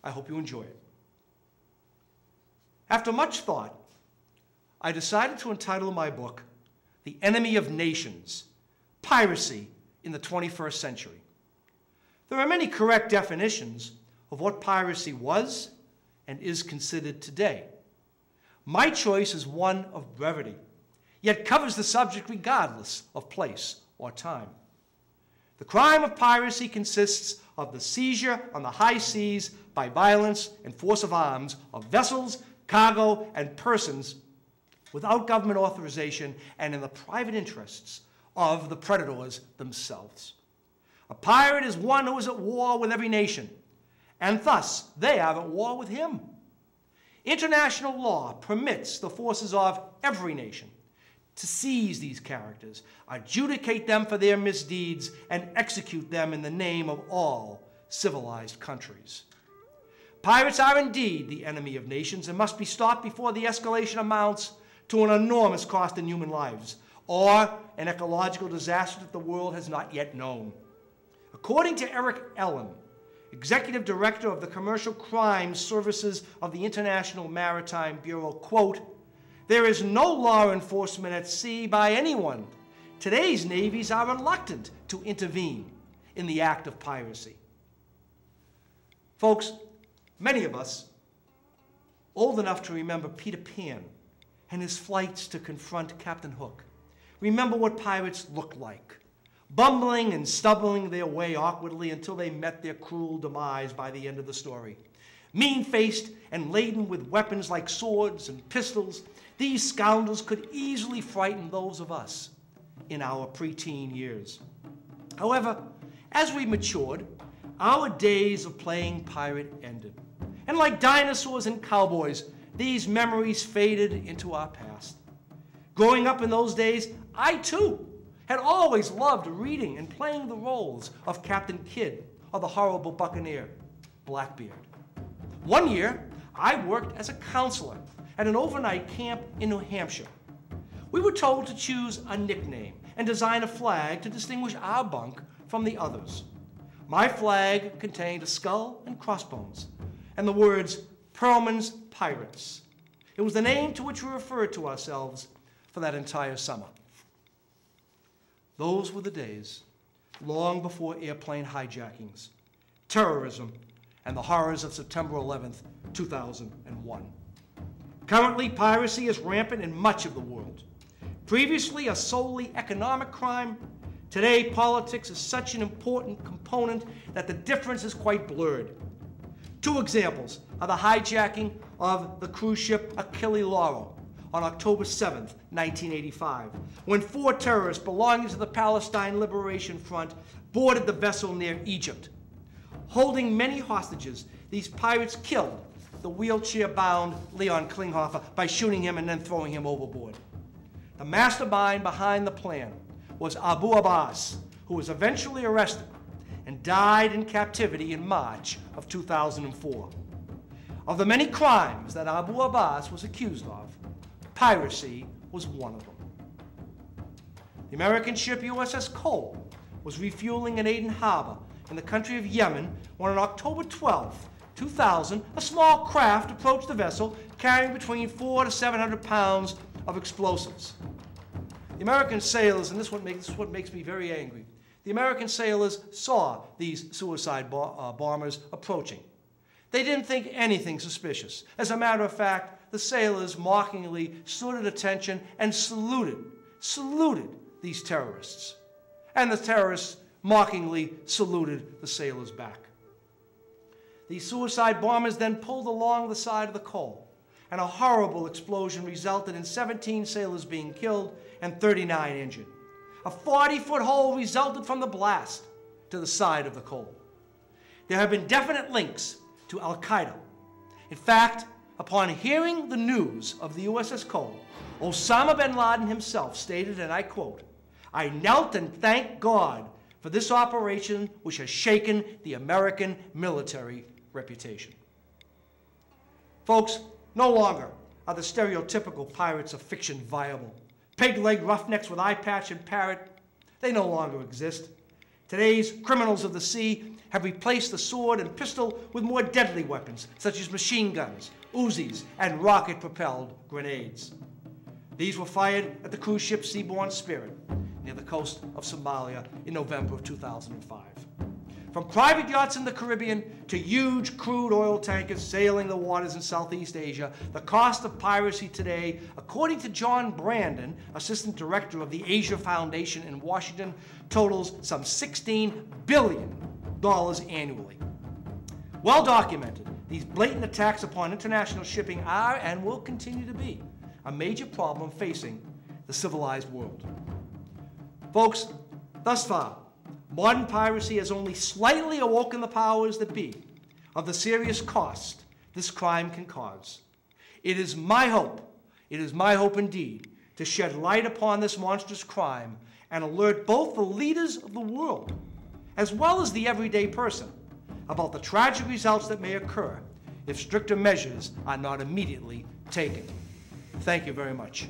I hope you enjoy it. After much thought, I decided to entitle my book, The Enemy of Nations, Piracy in the 21st Century. There are many correct definitions of what piracy was and is considered today. My choice is one of brevity, yet covers the subject regardless of place or time. The crime of piracy consists of the seizure on the high seas by violence and force of arms of vessels, cargo, and persons without government authorization and in the private interests of the predators themselves. A pirate is one who is at war with every nation, and thus they are at war with him. International law permits the forces of every nation to seize these characters, adjudicate them for their misdeeds, and execute them in the name of all civilized countries. Pirates are indeed the enemy of nations and must be stopped before the escalation amounts to an enormous cost in human lives or an ecological disaster that the world has not yet known. According to Eric Ellen, Executive Director of the Commercial Crimes Services of the International Maritime Bureau, quote, "There is no law enforcement at sea by anyone. Today's navies are reluctant to intervene in the act of piracy." Folks, many of us, old enough to remember Peter Pan and his flights to confront Captain Hook, remember what pirates looked like, bumbling and stumbling their way awkwardly until they met their cruel demise by the end of the story. Mean-faced and laden with weapons like swords and pistols, these scoundrels could easily frighten those of us in our preteen years. However, as we matured, our days of playing pirate ended. And like dinosaurs and cowboys, these memories faded into our past. Growing up in those days, I too had always loved reading and playing the roles of Captain Kidd or the horrible buccaneer, Blackbeard. One year, I worked as a counselor at an overnight camp in New Hampshire. We were told to choose a nickname and design a flag to distinguish our bunk from the others. My flag contained a skull and crossbones and the words Perlman's Pirates. It was the name to which we referred to ourselves for that entire summer. Those were the days, long before airplane hijackings, terrorism, and the horrors of September 11th, 2001. Currently, piracy is rampant in much of the world. Previously a solely economic crime, today politics is such an important component that the difference is quite blurred. Two examples are the hijacking of the cruise ship Achille Lauro on October 7th, 1985, when 4 terrorists belonging to the Palestine Liberation Front boarded the vessel near Egypt. Holding many hostages, these pirates killed the wheelchair-bound Leon Klinghoffer by shooting him and then throwing him overboard. The mastermind behind the plan was Abu Abbas, who was eventually arrested and died in captivity in March of 2004. Of the many crimes that Abu Abbas was accused of, piracy was one of them. The American ship USS Cole was refueling in Aden Harbor in the country of Yemen when on October 12, 2000, a small craft approached the vessel carrying between 400 to 700 pounds of explosives. The American sailors, and this is what makes me very angry, the American sailors saw these suicide bombers approaching. They didn't think anything suspicious. As a matter of fact, the sailors mockingly stood at attention and saluted these terrorists. And the terrorists mockingly saluted the sailors back. These suicide bombers then pulled along the side of the Cole, and a horrible explosion resulted in 17 sailors being killed and 39 injured. A 40-foot hole resulted from the blast to the side of the Cole. There have been definite links to Al-Qaeda. In fact, upon hearing the news of the USS Cole, Osama bin Laden himself stated, and I quote, "I knelt and thanked God for this operation which has shaken the American military reputation." Folks, no longer are the stereotypical pirates of fiction viable. Peg-legged roughnecks with eye patch and parrot, they no longer exist. Today's criminals of the sea have replaced the sword and pistol with more deadly weapons, such as machine guns, Uzis, and rocket-propelled grenades. These were fired at the cruise ship Seaborne Spirit near the coast of Somalia in November of 2005. From private yachts in the Caribbean to huge crude oil tankers sailing the waters in Southeast Asia, the cost of piracy today, according to John Brandon, Assistant Director of the Asia Foundation in Washington, totals some $16 billion annually. Well documented, these blatant attacks upon international shipping are and will continue to be a major problem facing the civilized world. Folks, thus far, modern piracy has only slightly awoken the powers that be of the serious cost this crime can cause. It is my hope indeed, to shed light upon this monstrous crime and alert both the leaders of the world, as well as the everyday person, about the tragic results that may occur if stricter measures are not immediately taken. Thank you very much.